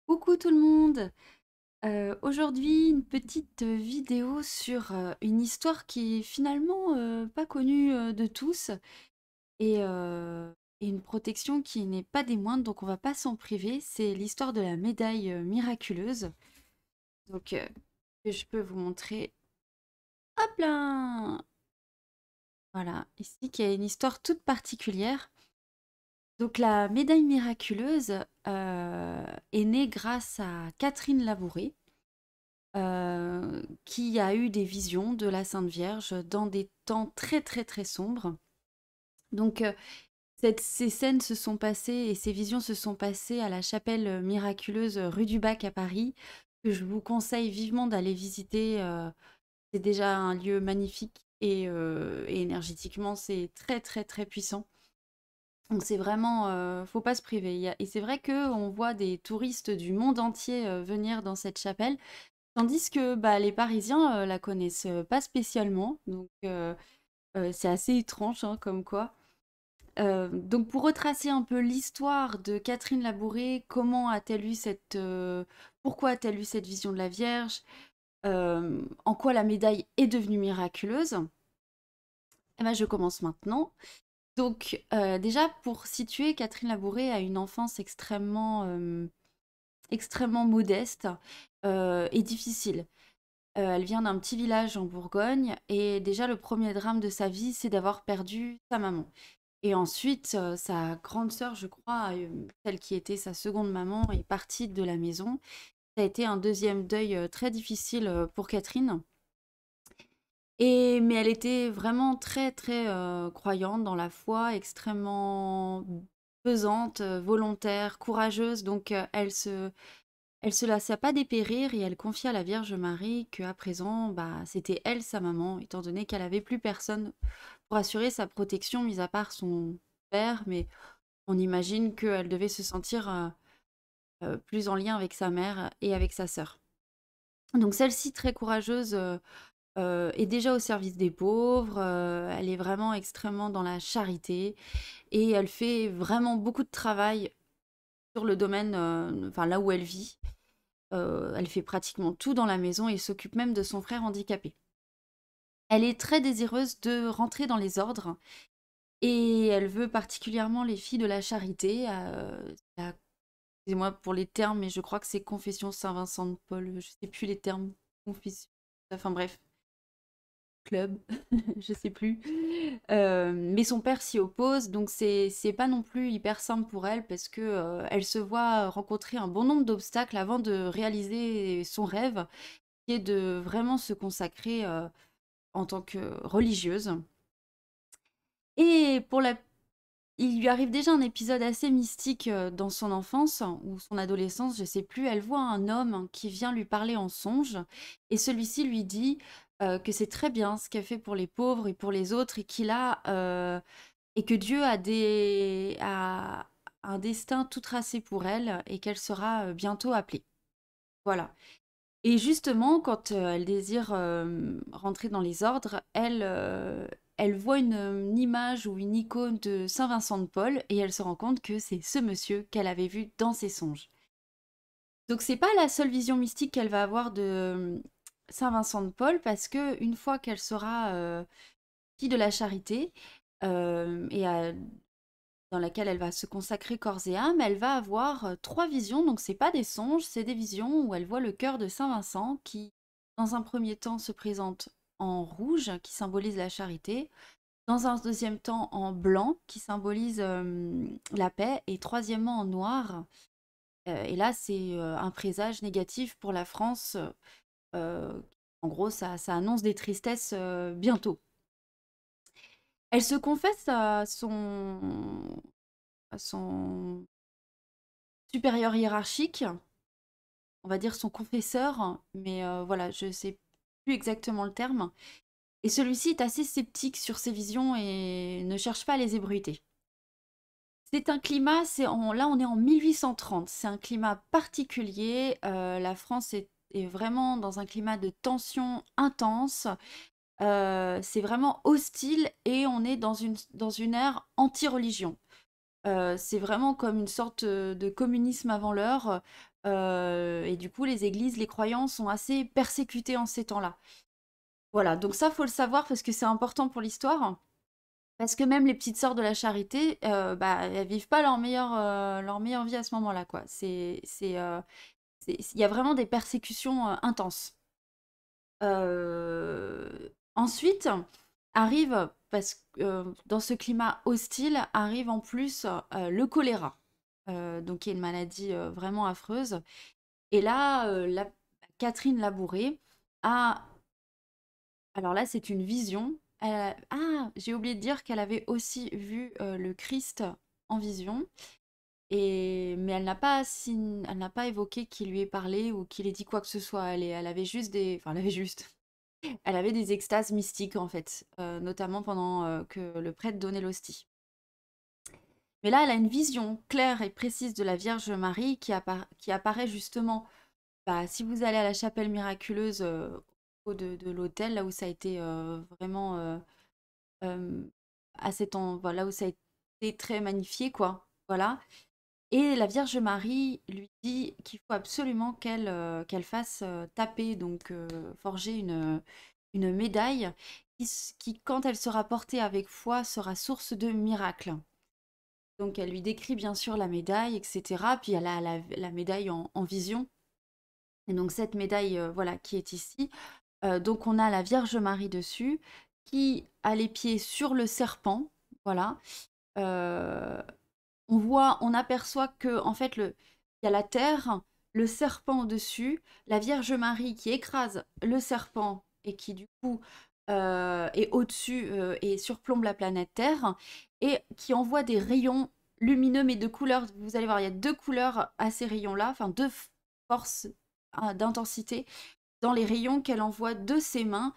Coucou tout le monde! Aujourd'hui, une petite vidéo sur une histoire qui est finalement pas connue de tous et, et une protection qui n'est pas des moindres, donc on va pas s'en priver. C'est l'histoire de la médaille miraculeuse. Donc, que je peux vous montrer. Hop là! Voilà, ici qui a une histoire toute particulière. Donc, la médaille miraculeuse est née grâce à Catherine Labouré. Qui a eu des visions de la Sainte Vierge dans des temps très très très sombres. Donc ces scènes se sont passées et ces visions se sont passées à la chapelle miraculeuse rue du Bac à Paris, que je vous conseille vivement d'aller visiter. C'est déjà un lieu magnifique et énergétiquement c'est très très très puissant. Donc c'est vraiment, faut pas se priver. Et c'est vrai que on voit des touristes du monde entier venir dans cette chapelle. Tandis que, bah, les Parisiens, la connaissent, pas spécialement, donc c'est assez étrange, hein, comme quoi. Donc pour retracer un peu l'histoire de Catherine Labouré, comment a-t-elle eu pourquoi a-t-elle eu cette vision de la Vierge? En quoi la médaille est devenue miraculeuse? Eh ben, je commence maintenant. Donc, déjà pour situer, Catherine Labouré a une enfance extrêmement modeste, et difficile. Elle vient d'un petit village en Bourgogne et déjà le premier drame de sa vie, c'est d'avoir perdu sa maman. Et ensuite, sa grande sœur, je crois, celle qui était sa seconde maman, est partie de la maison. Ça a été un deuxième deuil très difficile pour Catherine. Mais elle était vraiment très, très croyante dans la foi, extrêmement pesante, volontaire, courageuse. Donc, elle se lassa pas dépérir et elle confia à la Vierge Marie qu'à présent, bah, c'était elle sa maman, étant donné qu'elle avait plus personne pour assurer sa protection, mis à part son père, mais on imagine qu'elle devait se sentir plus en lien avec sa mère et avec sa sœur. Donc celle-ci, très courageuse, est déjà au service des pauvres, elle est vraiment extrêmement dans la charité et elle fait vraiment beaucoup de travail sur le domaine, enfin là où elle vit. Elle fait pratiquement tout dans la maison et s'occupe même de son frère handicapé. Elle est très désireuse de rentrer dans les ordres et elle veut particulièrement les filles de la charité. Excusez-moi pour les termes, mais je crois que c'est Confession Saint-Vincent de Paul. Je sais plus les termes. Confession. Enfin bref, club, je sais plus. Mais son père s'y oppose, donc c'est pas non plus hyper simple pour elle parce que elle se voit rencontrer un bon nombre d'obstacles avant de réaliser son rêve, qui est de vraiment se consacrer en tant que religieuse. Et il lui arrive déjà un épisode assez mystique dans son enfance ou son adolescence, je sais plus. Elle voit un homme qui vient lui parler en songe et celui-ci lui dit que c'est très bien ce qu'elle fait pour les pauvres et pour les autres et que Dieu a un destin tout tracé pour elle et qu'elle sera bientôt appelée. Voilà. Et justement, quand elle désire rentrer dans les ordres, elle voit une image ou une icône de Saint Vincent de Paul et elle se rend compte que c'est ce monsieur qu'elle avait vu dans ses songes. Donc c'est pas la seule vision mystique qu'elle va avoir de Saint Vincent de Paul parce que une fois qu'elle sera fille de la charité euh, et à- dans laquelle elle va se consacrer corps et âme, elle va avoir trois visions. Donc c'est pas des songes, c'est des visions où elle voit le cœur de Saint Vincent qui, dans un premier temps, se présente en rouge, qui symbolise la charité. Dans un deuxième temps, en blanc, qui symbolise la paix. Et troisièmement, en noir. Et là, c'est un présage négatif pour la France. Euh, En gros, ça annonce des tristesses bientôt. Elle se confesse à son supérieur hiérarchique, on va dire son confesseur, mais voilà, je sais plus exactement le terme. Et celui-ci est assez sceptique sur ses visions et ne cherche pas à les ébruiter. C'est un climat, là on est en 1830, c'est un climat particulier, la France est vraiment dans un climat de tension intense, c'est vraiment hostile et on est dans une ère anti-religion. C'est vraiment comme une sorte de communisme avant l'heure. Et du coup, les églises, les croyants sont assez persécutés en ces temps-là. Voilà, donc ça, faut le savoir parce que c'est important pour l'histoire. Parce que même les petites sœurs de la charité, bah, elles vivent pas leur meilleure vie à ce moment-là, quoi. Il y a vraiment des persécutions intenses. Ensuite, arrive, parce que dans ce climat hostile, arrive en plus le choléra, donc qui est une maladie vraiment affreuse. Et là, Catherine Labouré a... Alors là, c'est une vision. Ah, j'ai oublié de dire qu'elle avait aussi vu le Christ en vision. Mais elle n'a pas évoqué qu'il lui ait parlé ou qu'il ait dit quoi que ce soit. Elle avait juste des... Enfin, elle avait juste... Elle avait des extases mystiques, en fait, notamment pendant que le prêtre donnait l'hostie. Mais là, elle a une vision claire et précise de la Vierge Marie qui apparaît justement, bah, si vous allez à la chapelle miraculeuse de l'hôtel, là où ça a été vraiment, euh, voilà, où ça a été très magnifié, quoi. Voilà. Et la Vierge Marie lui dit qu'il faut absolument qu'elle fasse taper, donc forger une médaille qui, quand elle sera portée avec foi, sera source de miracles. Donc elle lui décrit bien sûr la médaille, etc. Puis elle a la médaille en vision. Et donc cette médaille, voilà, qui est ici. Donc on a la Vierge Marie dessus, qui a les pieds sur le serpent. Voilà. Euh, on aperçoit que en fait, il y a la terre, le serpent au-dessus, la Vierge Marie qui écrase le serpent et qui du coup est au-dessus et surplombe la planète Terre et qui envoie des rayons lumineux mais de couleurs. Vous allez voir, il y a deux couleurs à ces rayons-là, enfin deux forces d'intensité dans les rayons qu'elle envoie de ses mains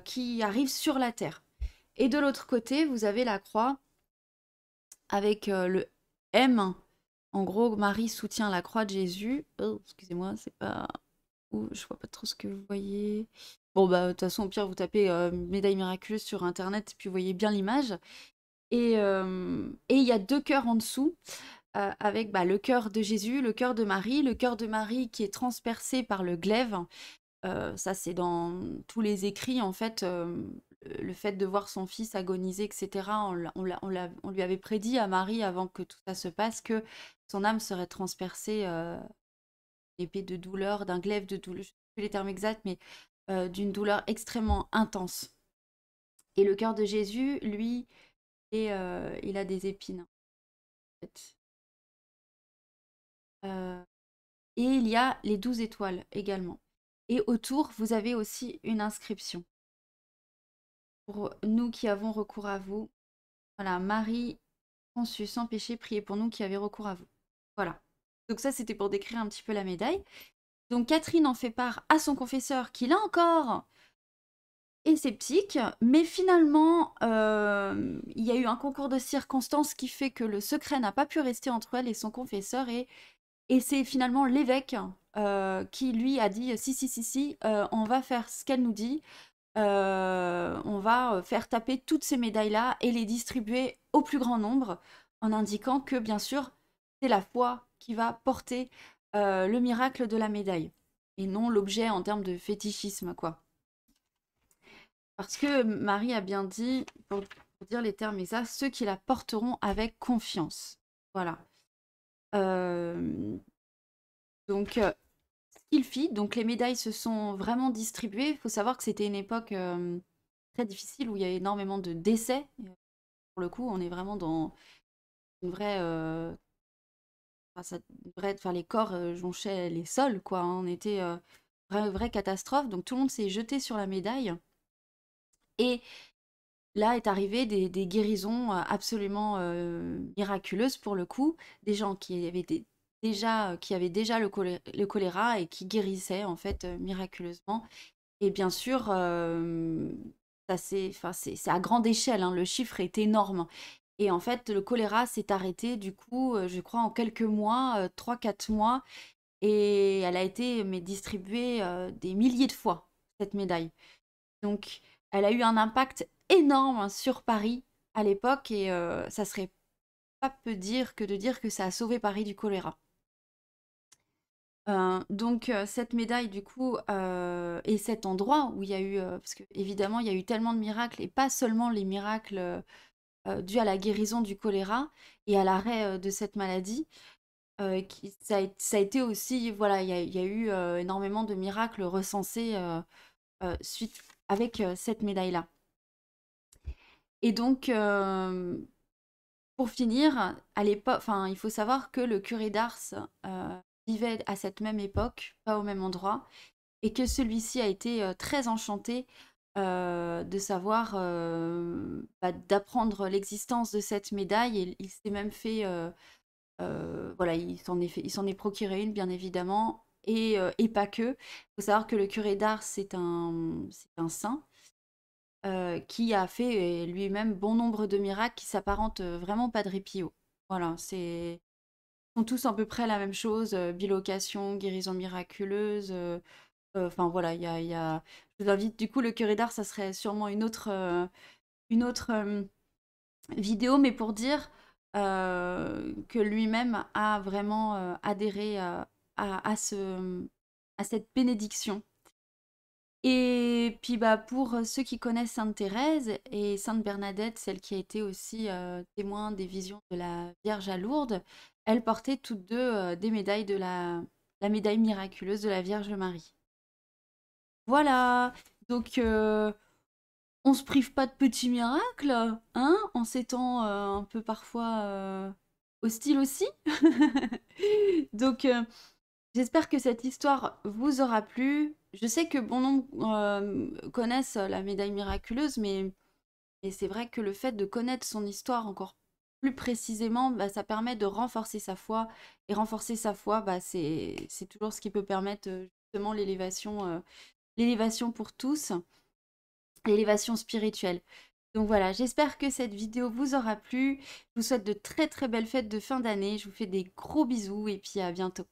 qui arrivent sur la Terre. Et de l'autre côté, vous avez la croix avec le M. En gros, Marie soutient la croix de Jésus. Oh, excusez-moi, c'est pas... Ouh, je vois pas trop ce que vous voyez. Bon, bah, de toute façon, au pire, vous tapez médaille miraculeuse sur Internet, puis vous voyez bien l'image. Et il y a deux cœurs en dessous, avec bah, le cœur de Jésus, le cœur de Marie qui est transpercé par le glaive. Ça, c'est dans tous les écrits, en fait. Le fait de voir son fils agoniser, etc., on lui avait prédit à Marie, avant que tout ça se passe, que son âme serait transpercée d'épée de douleur, d'un glaive de douleur, je ne sais plus les termes exacts, mais d'une douleur extrêmement intense. Et le cœur de Jésus, lui, il a des épines, en fait. Euh, et il y a les 12 étoiles également. Et autour, vous avez aussi une inscription. Pour nous qui avons recours à vous, voilà, Marie conçue sans péché, priez pour nous qui avons recours à vous. Voilà. Donc ça, c'était pour décrire un petit peu la médaille. Donc Catherine en fait part à son confesseur, qui là encore est sceptique, mais finalement, il y a eu un concours de circonstances qui fait que le secret n'a pas pu rester entre elle et son confesseur, et c'est finalement l'évêque qui lui a dit si, si, si, si, on va faire ce qu'elle nous dit. On va faire taper toutes ces médailles-là et les distribuer au plus grand nombre, en indiquant que, bien sûr, c'est la foi qui va porter le miracle de la médaille, et non l'objet en termes de fétichisme, quoi. Parce que Marie a bien dit, pour dire les termes exacts, ceux qui la porteront avec confiance. Voilà. Euh, donc, ce qu'il fit, donc les médailles se sont vraiment distribuées. Il faut savoir que c'était une époque très difficile où il y a énormément de décès. Pour le coup, on est vraiment dans une vraie, enfin, les corps jonchaient les sols, quoi, hein. On était vraie catastrophe. Donc tout le monde s'est jeté sur la médaille. Et là est arrivé des guérisons absolument miraculeuses pour le coup, des gens qui avaient déjà le choléra et qui guérissaient en fait miraculeusement. Et bien sûr, enfin, c'est à grande échelle, hein, le chiffre est énorme. Et en fait, le choléra s'est arrêté, du coup, je crois, en quelques mois, 3-4 mois, et elle a été distribuée des milliers de fois, cette médaille. Donc, elle a eu un impact énorme sur Paris à l'époque, et ça serait pas peu dire que de dire que ça a sauvé Paris du choléra. Donc cette médaille du coup et cet endroit où il y a eu parce que évidemment il y a eu tellement de miracles et pas seulement les miracles dus à la guérison du choléra et à l'arrêt de cette maladie ça a été aussi voilà il y a eu énormément de miracles recensés suite avec cette médaille là et donc pour finir, à l'époque, enfin, il faut savoir que le curé d'Ars vivait à cette même époque, pas au même endroit, et que celui-ci a été très enchanté de savoir, d'apprendre l'existence de cette médaille, et il s'est même fait, voilà, il s'en est procuré une, bien évidemment, et pas que. Il faut savoir que le curé d'Ars, c'est un saint qui a fait lui-même bon nombre de miracles qui s'apparentent vraiment Padre Pio. Voilà, ils font tous à peu près la même chose, bilocation, guérison miraculeuse. Enfin voilà, il y a... Je vous invite, du coup, le curé d'Ars, ça serait sûrement une autre vidéo, mais pour dire que lui-même a vraiment adhéré à cette bénédiction. Et puis bah, pour ceux qui connaissent Sainte Thérèse et Sainte Bernadette, celle qui a été aussi témoin des visions de la Vierge à Lourdes, elles portaient toutes deux des médailles de la médaille miraculeuse de la Vierge Marie. Voilà, donc on se prive pas de petits miracles, hein, en ces temps un peu parfois hostiles aussi. Donc j'espère que cette histoire vous aura plu. Je sais que bon nombre connaissent la médaille miraculeuse, mais c'est vrai que le fait de connaître son histoire encore plus précisément, bah, ça permet de renforcer sa foi. Et renforcer sa foi, bah, c'est toujours ce qui peut permettre justement l'élévation pour tous, l'élévation spirituelle. Donc voilà, j'espère que cette vidéo vous aura plu. Je vous souhaite de très très belles fêtes de fin d'année. Je vous fais des gros bisous et puis à bientôt.